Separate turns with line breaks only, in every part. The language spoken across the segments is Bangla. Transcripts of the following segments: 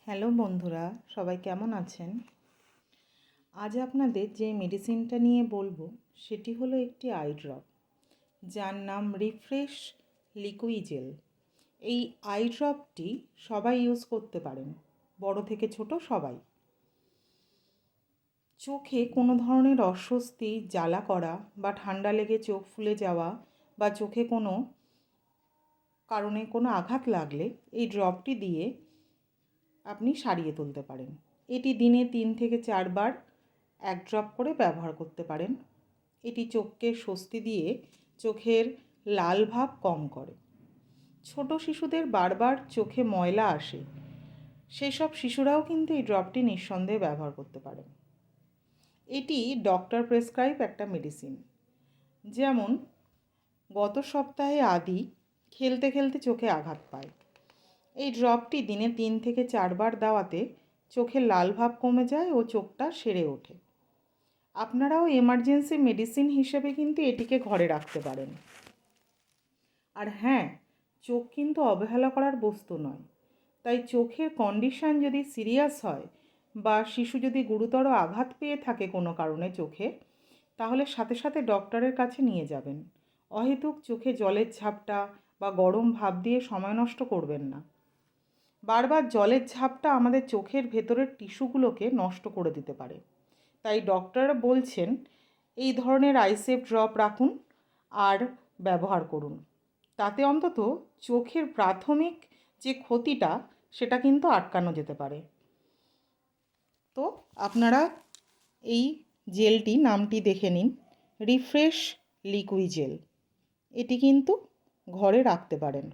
হ্যালো বন্ধুরা, সবাই কেমন আছেন? আজ আপনাদের যে মেডিসিনটা নিয়ে বলবো সেটি হলো একটি আই ড্রপ, যার নাম রিফ্রেশ লিকুইজেল। এই আই ড্রপটি সবাই ইউজ করতে পারেন, বড় থেকে ছোট সবাই। চোখে কোনো ধরনের অস্বস্তি, জ্বালা করা বা ঠান্ডা লেগে চোখ ফুলে যাওয়া বা চোখে কোনো কারণে কোনো আঘাত লাগলে এই ড্রপটি দিয়ে আপনি সারিয়ে তুলতে পারেন। এটি দিনে 3 থেকে 4 বার 1 ড্রপ করে ব্যবহার করতে পারেন। এটি চোখকে স্বস্তি দিয়ে চোখের লাল ভাব কম করে। ছোট শিশুদের বারবার চোখে ময়লা আসে, সেসব শিশুরাও কিন্তু এই ড্রপটি নিঃসন্দেহে ব্যবহার করতে পারেন। এটি ডক্টর প্রেসক্রাইব একটা মেডিসিন। যেমন গত সপ্তাহে আদি খেলতে খেলতে চোখে আঘাত পায়। এই ড্রপটি দিনে 3 থেকে 4 বার দেওয়াতে চোখের লাল ভাব কমে যায় ও চোখটা সেরে ওঠে। আপনারাও এমার্জেন্সি মেডিসিন হিসেবে কিন্তু এটিকে ঘরে রাখতে পারেন। আর হ্যাঁ, চোখ কিন্তু অবহেলা করার বস্তু নয়। তাই চোখের কন্ডিশন যদি সিরিয়াস হয় বা শিশু যদি গুরুতর আঘাত পেয়ে থাকে কোনো কারণে চোখে, তাহলে সাথে সাথে ডক্টরের কাছে নিয়ে যাবেন। অহেতুক চোখে জলের ঝাপটা বা গরম ভাপ দিয়ে সময় নষ্ট করবেন না। বারবার জলের ঝাপটা আমাদের চোখের ভেতরের টিস্যুগুলোকে নষ্ট করে দিতে পারে। তাই ডক্টররা বলছেন এই ধরনের আইসেফ ড্রপ রাখুন আর ব্যবহার করুন। তাতে অন্তত চোখের প্রাথমিক যে ক্ষতিটা সেটা কিন্তু আটকানো যেতে পারে। তো আপনারা এই জেলটি নামটি দেখে নিন, রিফ্রেশ লিকুইজেল। এটি কিন্তু ঘরে রাখতে পারেন,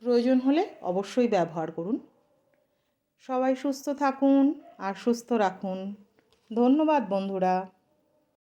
প্রয়োজন হলে অবশ্যই ব্যবহার করুন। সবাই সুস্থ থাকুন আর সুস্থ রাখুন। ধন্যবাদ বন্ধুরা।